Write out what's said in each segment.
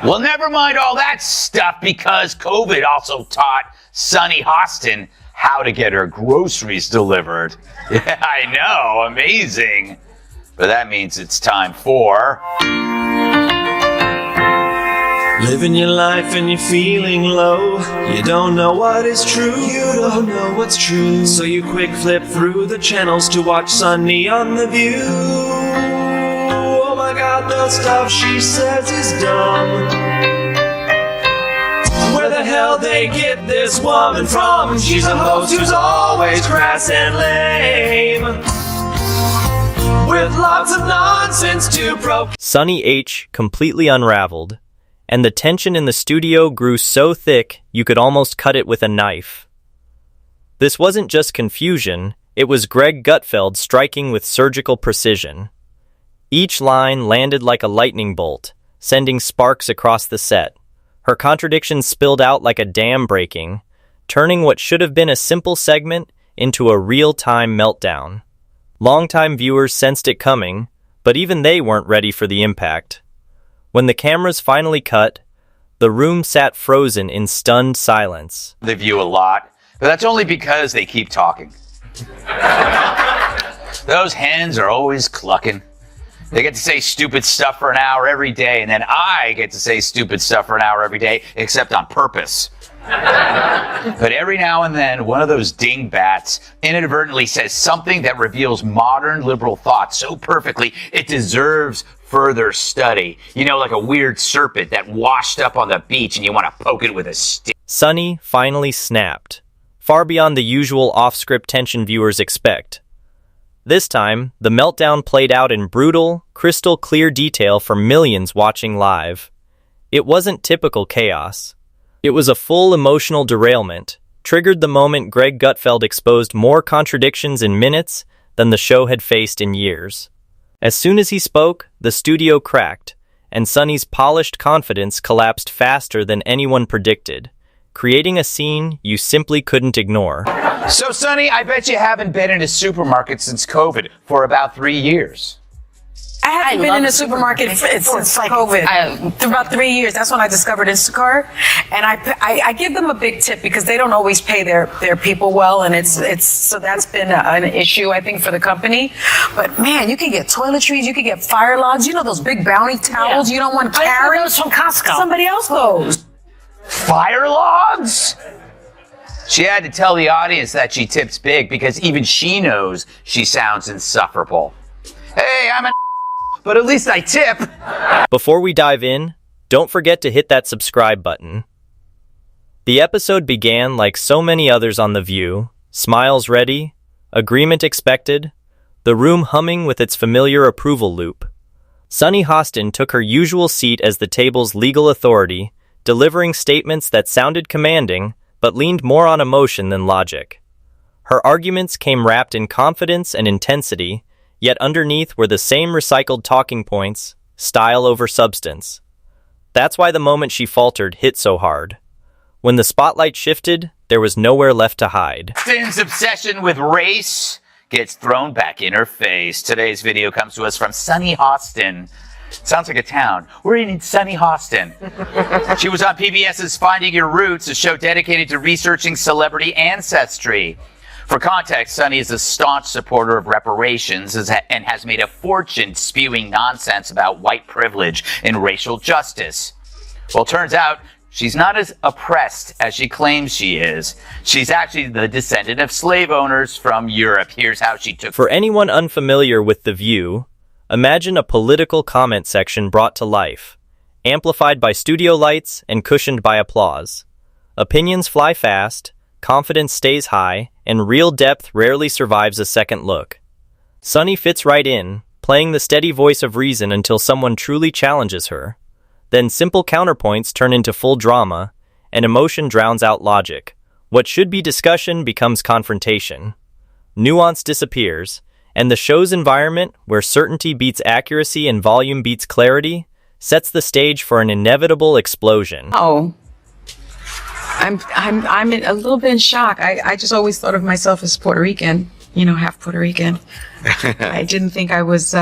Well, never mind all that stuff, because COVID also taught Sunny Hostin how to get her groceries delivered. Yeah, I know, amazing. But that means it's time for... Living your life and you're feeling low. You don't know what is true, you don't know what's true. So you quick flip through the channels to watch Sunny on The View. Oh my god, the stuff she says is dumb. Where the hell they get this woman from? She's a host who's always crass and lame, with lots of nonsense to Sunny H completely unraveled, and the tension in the studio grew so thick you could almost cut it with a knife. This wasn't just confusion, it was Greg Gutfeld striking with surgical precision. Each line landed like a lightning bolt, sending sparks across the set. Her contradictions spilled out like a dam breaking, turning what should have been a simple segment into a real-time meltdown. Longtime viewers sensed it coming, but even they weren't ready for the impact. When the cameras finally cut, the room sat frozen in stunned silence. The View a lot, but that's only because they keep talking. Those hens are always clucking. They get to say stupid stuff for an hour every day, and then I get to say stupid stuff for an hour every day, except on purpose. But every now and then, one of those dingbats inadvertently says something that reveals modern liberal thought so perfectly it deserves further study. You know, like a weird serpent that washed up on the beach and you want to poke it with a stick. Sunny finally snapped, far beyond the usual off-script tension viewers expect. This time, the meltdown played out in brutal, crystal-clear detail for millions watching live. It wasn't typical chaos. It was a full emotional derailment, triggered the moment Greg Gutfeld exposed more contradictions in minutes than the show had faced in years. As soon as he spoke, the studio cracked, and Sunny's polished confidence collapsed faster than anyone predicted, creating a scene you simply couldn't ignore. So, Sunny, I bet you haven't been in a supermarket since COVID for about 3 years. I haven't been in a supermarket since COVID. For about 3 years. That's when I discovered Instacart, and I give them a big tip because they don't always pay their people well, and it's so that's been an issue I think for the company. But man, you can get toiletries, you can get fire logs. You know those big Bounty towels you don't want to carry. Those from Costco. Somebody else goes. Fire logs? She had to tell the audience that she tips big because even she knows she sounds insufferable. Hey, I'm but at least I tip. Before we dive in, don't forget to hit that subscribe button. The episode began like so many others on The View, smiles ready, agreement expected, the room humming with its familiar approval loop. Sunny Hostin took her usual seat as the table's legal authority, delivering statements that sounded commanding, but leaned more on emotion than logic. Her arguments came wrapped in confidence and intensity, yet underneath were the same recycled talking points, style over substance. That's why the moment she faltered hit so hard. When the spotlight shifted, there was nowhere left to hide. Hostin's obsession with race gets thrown back in her face. Today's video comes to us from Sunny Hostin. Sounds like a town. We're in Sunny Hostin. She was on PBS's Finding Your Roots, a show dedicated to researching celebrity ancestry. For context, Sunny is a staunch supporter of reparations and has made a fortune spewing nonsense about white privilege and racial justice. Well, turns out she's not as oppressed as she claims she is. She's actually the descendant of slave owners from Europe. Here's how she took... For anyone unfamiliar with The View, imagine a political comment section brought to life, amplified by studio lights and cushioned by applause. Opinions fly fast, confidence stays high, and real depth rarely survives a second look. Sunny fits right in, playing the steady voice of reason until someone truly challenges her. Then simple counterpoints turn into full drama, and emotion drowns out logic. What should be discussion becomes confrontation. Nuance disappears, and the show's environment, where certainty beats accuracy and volume beats clarity, sets the stage for an inevitable explosion. Oh. I'm a little bit in shock. I just always thought of myself as Puerto Rican, half Puerto Rican. I didn't think I was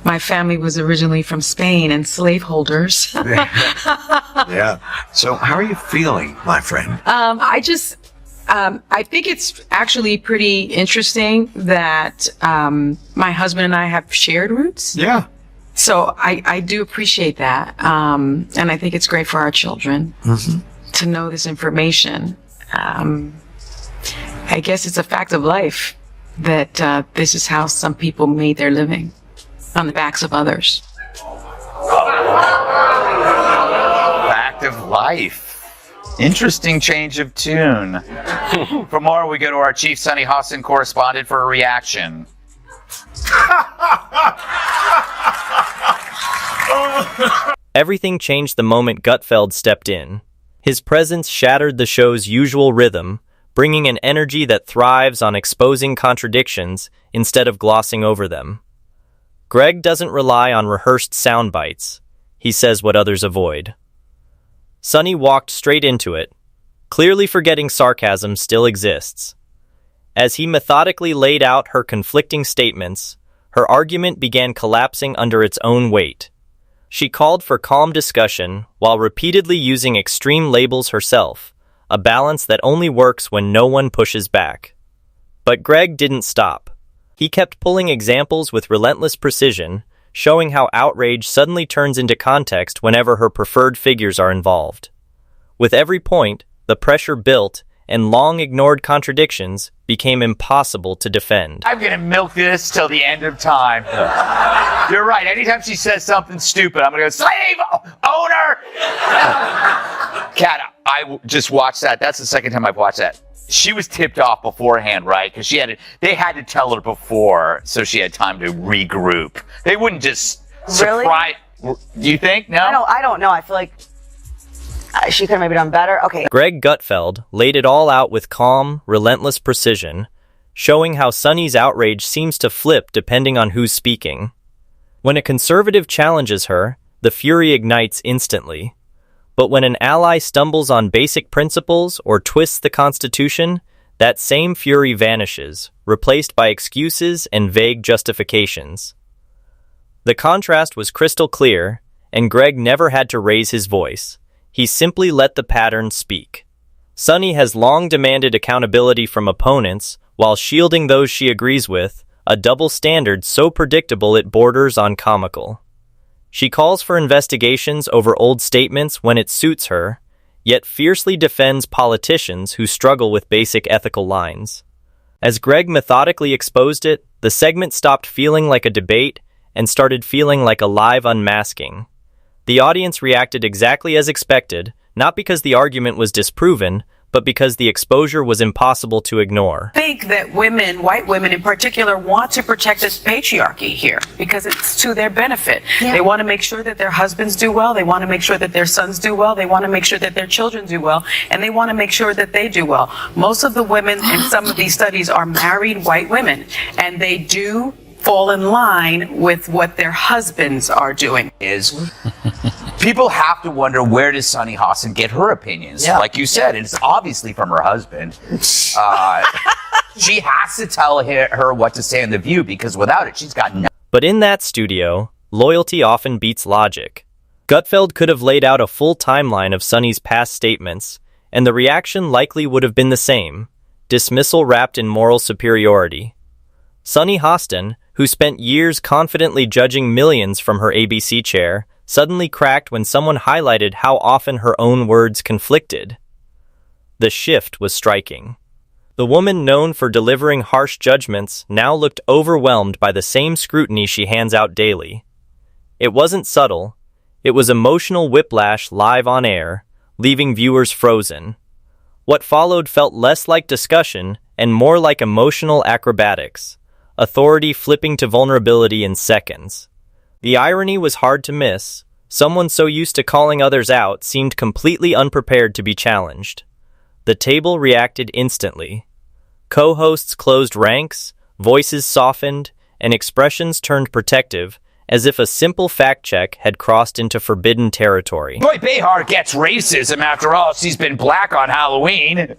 my family was originally from Spain and slaveholders. Yeah. So how are you feeling, my friend? I think it's actually pretty interesting that my husband and I have shared roots. Yeah. So I do appreciate that. And I think it's great for our children to know this information. I guess it's a fact of life that this is how some people made their living, on the backs of others. Fact of life. Interesting change of tune. For more, we go to our chief Sunny Hostin correspondent for a reaction. Everything changed the moment Gutfeld stepped in. His presence shattered the show's usual rhythm, bringing an energy that thrives on exposing contradictions instead of glossing over them. Greg doesn't rely on rehearsed sound bites. He says what others avoid. Sunny walked straight into it, clearly forgetting sarcasm still exists. As he methodically laid out her conflicting statements, her argument began collapsing under its own weight. She called for calm discussion while repeatedly using extreme labels herself, a balance that only works when no one pushes back. But Greg didn't stop. He kept pulling examples with relentless precision, showing how outrage suddenly turns into context whenever her preferred figures are involved. With every point, the pressure built, and long-ignored contradictions became impossible to defend. I'm gonna milk this till the end of time. You're right. Anytime she says something stupid, I'm gonna go, slave owner! Kat, I just watched that. That's the second time I've watched that. She was tipped off beforehand, right? Because they had to tell her before, so she had time to regroup. They wouldn't just surprise. Do you think? No? I don't know. I feel like she could have maybe done better. Okay. Greg Gutfeld laid it all out with calm, relentless precision, showing how Sunny's outrage seems to flip depending on who's speaking. When a conservative challenges her, the fury ignites instantly. But when an ally stumbles on basic principles or twists the Constitution, that same fury vanishes, replaced by excuses and vague justifications. The contrast was crystal clear, and Greg never had to raise his voice. He simply let the pattern speak. Sunny has long demanded accountability from opponents while shielding those she agrees with, a double standard so predictable it borders on comical. She calls for investigations over old statements when it suits her, yet fiercely defends politicians who struggle with basic ethical lines. As Greg methodically exposed it, the segment stopped feeling like a debate and started feeling like a live unmasking. The audience reacted exactly as expected, not because the argument was disproven, but because the exposure was impossible to ignore. I think that women, white women in particular, want to protect this patriarchy here because it's to their benefit. Yeah. They want to make sure that their husbands do well. They want to make sure that their sons do well. They want to make sure that their children do well. And they want to make sure that they do well. Most of the women in some of these studies are married white women, and they do fall in line with what their husbands are doing. People have to wonder, where does Sunny Hostin get her opinions? Yeah. Like you said, it's obviously from her husband. She has to tell her what to say in The View, because without it, she's got no. But in that studio, loyalty often beats logic. Gutfeld could have laid out a full timeline of Sunny's past statements, and the reaction likely would have been the same: dismissal wrapped in moral superiority. Sunny Hostin, who spent years confidently judging millions from her ABC chair, suddenly cracked when someone highlighted how often her own words conflicted. The shift was striking. The woman known for delivering harsh judgments now looked overwhelmed by the same scrutiny she hands out daily. It wasn't subtle. It was emotional whiplash live on air, leaving viewers frozen. What followed felt less like discussion and more like emotional acrobatics, authority flipping to vulnerability in seconds. The irony was hard to miss. Someone so used to calling others out seemed completely unprepared to be challenged. The table reacted instantly. Co-hosts closed ranks, voices softened, and expressions turned protective, as if a simple fact-check had crossed into forbidden territory. Joy Behar gets racism after all. She's been black on Halloween.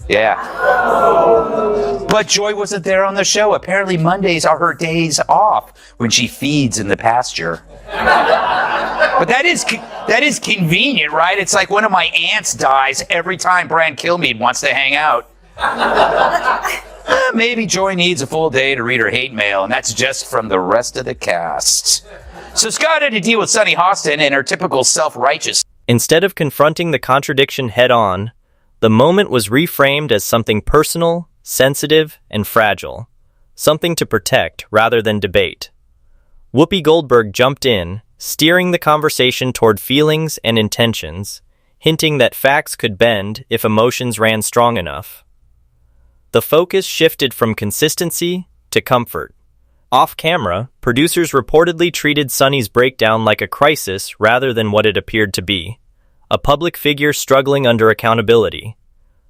Yeah. But Joy wasn't there on the show. Apparently Mondays are her days off when she feeds in the pasture. But that is convenient, right? It's like one of my aunts dies every time Brian Kilmeade wants to hang out. Maybe Joy needs a full day to read her hate mail, and that's just from the rest of the cast. So Scott had to deal with Sunny Hostin and her typical self-righteous. Instead of confronting the contradiction head-on, the moment was reframed as something personal, sensitive, and fragile. Something to protect rather than debate. Whoopi Goldberg jumped in, steering the conversation toward feelings and intentions, hinting that facts could bend if emotions ran strong enough. The focus shifted from consistency to comfort. Off-camera, producers reportedly treated Sunny's breakdown like a crisis rather than what it appeared to be. A public figure struggling under accountability.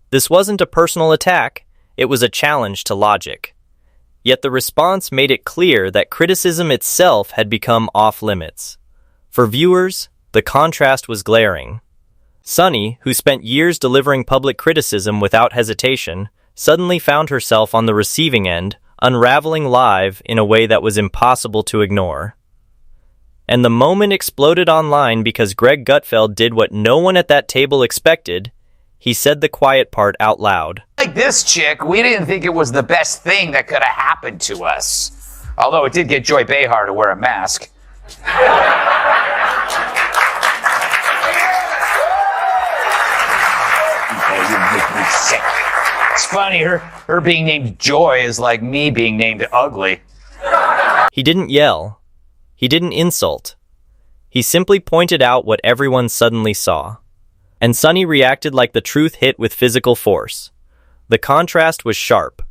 This wasn't a personal attack, it was a challenge to logic. Yet the response made it clear that criticism itself had become off-limits. For viewers, the contrast was glaring. Sunny, who spent years delivering public criticism without hesitation, suddenly found herself on the receiving end, unraveling live in a way that was impossible to ignore. And the moment exploded online because Greg Gutfeld did what no one at that table expected. He said the quiet part out loud. Like this chick, we didn't think it was the best thing that could have happened to us. Although it did get Joy Behar to wear a mask. You make me sick. It's funny, her being named Joy is like me being named Ugly. He didn't yell. He didn't insult. He simply pointed out what everyone suddenly saw. And Sunny reacted like the truth hit with physical force. The contrast was sharp.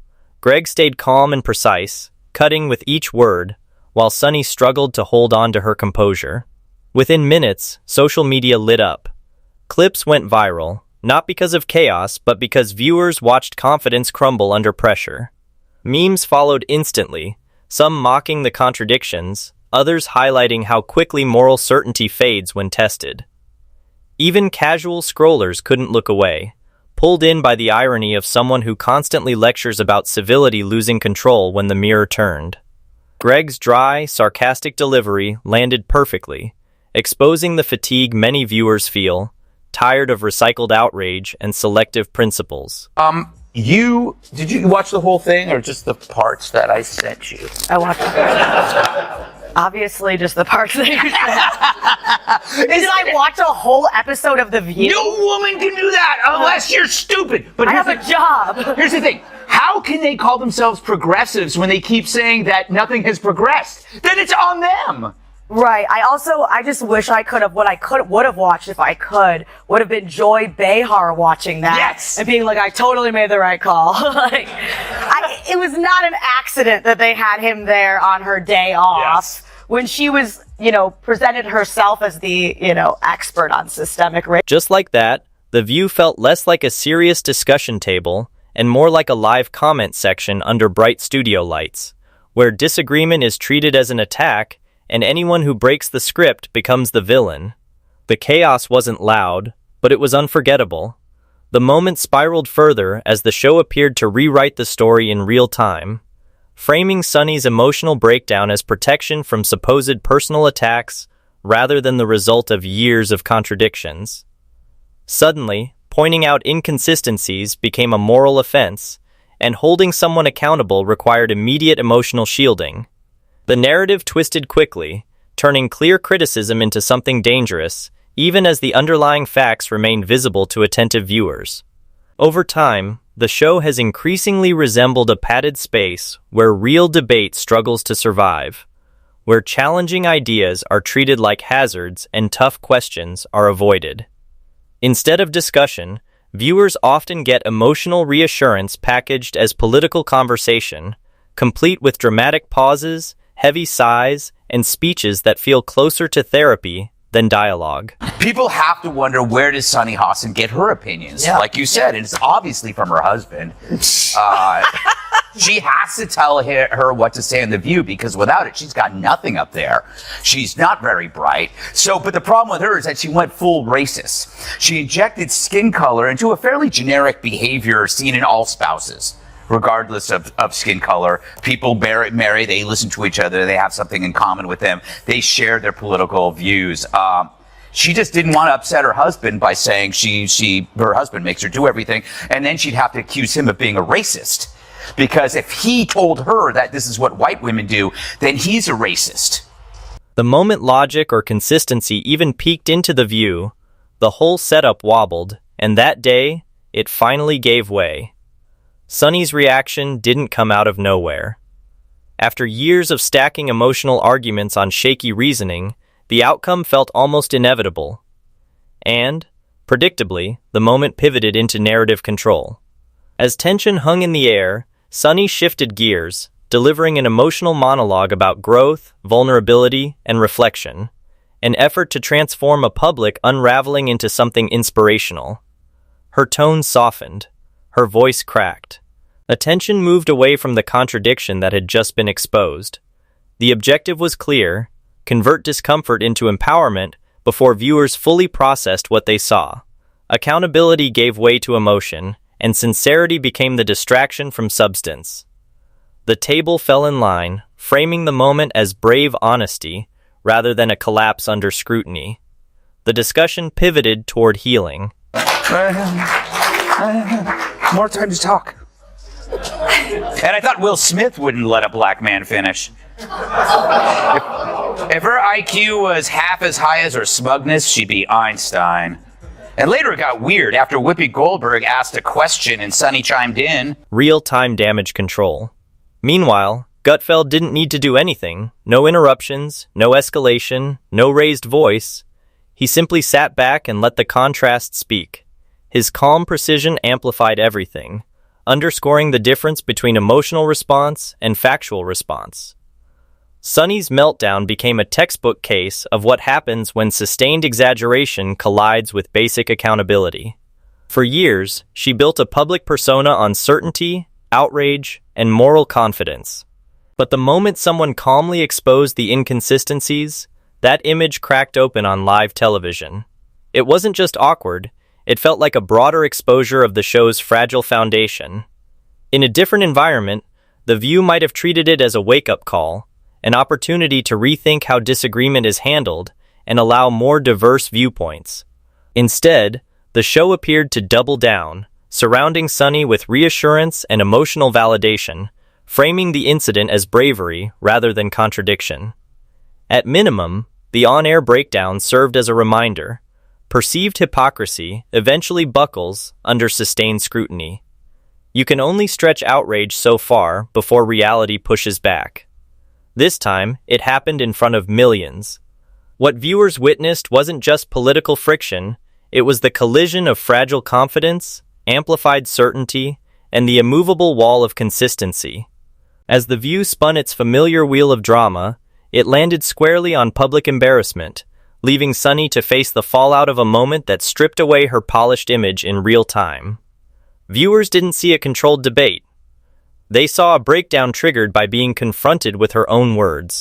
Greg stayed calm and precise, cutting with each word, while Sunny struggled to hold on to her composure. Within minutes, social media lit up. Clips went viral, not because of chaos, but because viewers watched confidence crumble under pressure. Memes followed instantly, some mocking the contradictions, others highlighting how quickly moral certainty fades when tested. Even casual scrollers couldn't look away, pulled in by the irony of someone who constantly lectures about civility losing control when the mirror turned. Greg's dry, sarcastic delivery landed perfectly, exposing the fatigue many viewers feel, tired of recycled outrage and selective principles. Did you watch the whole thing or just the parts that I sent you? I watched it. Obviously, just the parts that you said. Did I watch a whole episode of The View? No woman can do that unless you're stupid. But I have a job. Here's the thing. How can they call themselves progressives when they keep saying that nothing has progressed? Then it's on them. Right. I just wish I could have, would have watched if I could, would have been Joy Behar watching that. Yes. And being like, I totally made the right call. It was not an accident that they had him there on her day off. Yes. When she was, presented herself as the, expert on systemic racism. Just like that, The View felt less like a serious discussion table and more like a live comment section under bright studio lights, where disagreement is treated as an attack and anyone who breaks the script becomes the villain. The chaos wasn't loud, but it was unforgettable. The moment spiraled further as the show appeared to rewrite the story in real time, framing Sunny's emotional breakdown as protection from supposed personal attacks rather than the result of years of contradictions. Suddenly, pointing out inconsistencies became a moral offense, and holding someone accountable required immediate emotional shielding. The narrative twisted quickly, turning clear criticism into something dangerous, even as the underlying facts remained visible to attentive viewers. Over time, the show has increasingly resembled a padded space where real debate struggles to survive, where challenging ideas are treated like hazards and tough questions are avoided. Instead of discussion, viewers often get emotional reassurance packaged as political conversation, complete with dramatic pauses, heavy sighs, and speeches that feel closer to therapy than dialogue. People have to wonder, where does Sunny Hostin get her opinions? Yeah. Like you said, it's obviously from her husband. She has to tell her what to say in The View, because without it, she's got nothing up there. She's not very bright. But the problem with her is that she went full racist. She injected skin color into a fairly generic behavior seen in all spouses, regardless of skin color. People marry, they listen to each other, they have something in common with them, they share their political views. She just didn't want to upset her husband by saying her husband makes her do everything, and then she'd have to accuse him of being a racist. Because if he told her that this is what white women do, then he's a racist. The moment logic or consistency even peeked into The View, the whole setup wobbled, and that day, it finally gave way. Sunny's reaction didn't come out of nowhere. After years of stacking emotional arguments on shaky reasoning, the outcome felt almost inevitable. And, predictably, the moment pivoted into narrative control. As tension hung in the air, Sunny shifted gears, delivering an emotional monologue about growth, vulnerability, and reflection, an effort to transform a public unraveling into something inspirational. Her tone softened, her voice cracked. Attention moved away from the contradiction that had just been exposed. The objective was clear: convert discomfort into empowerment before viewers fully processed what they saw. Accountability gave way to emotion, and sincerity became the distraction from substance. The table fell in line, framing the moment as brave honesty rather than a collapse under scrutiny. The discussion pivoted toward healing. More time to talk. And I thought Will Smith wouldn't let a black man finish. If her IQ was half as high as her smugness, she'd be Einstein. And later it got weird after Whoopi Goldberg asked a question and Sunny chimed in. Real-time damage control. Meanwhile, Gutfeld didn't need to do anything. No interruptions, no escalation, no raised voice. He simply sat back and let the contrast speak. His calm precision amplified everything, underscoring the difference between emotional response and factual response. Sunny's meltdown became a textbook case of what happens when sustained exaggeration collides with basic accountability. For years, she built a public persona on certainty, outrage, and moral confidence. But the moment someone calmly exposed the inconsistencies, that image cracked open on live television. It wasn't just awkward, it felt like a broader exposure of the show's fragile foundation. In a different environment, The View might have treated it as a wake-up call, an opportunity to rethink how disagreement is handled and allow more diverse viewpoints. Instead, the show appeared to double down, surrounding Sunny with reassurance and emotional validation, framing the incident as bravery rather than contradiction. At minimum, the on-air breakdown served as a reminder. Perceived hypocrisy eventually buckles under sustained scrutiny. You can only stretch outrage so far before reality pushes back. This time, it happened in front of millions. What viewers witnessed wasn't just political friction, it was the collision of fragile confidence, amplified certainty, and the immovable wall of consistency. As The View spun its familiar wheel of drama, it landed squarely on public embarrassment, leaving Sunny to face the fallout of a moment that stripped away her polished image in real time. Viewers didn't see a controlled debate. They saw a breakdown triggered by being confronted with her own words.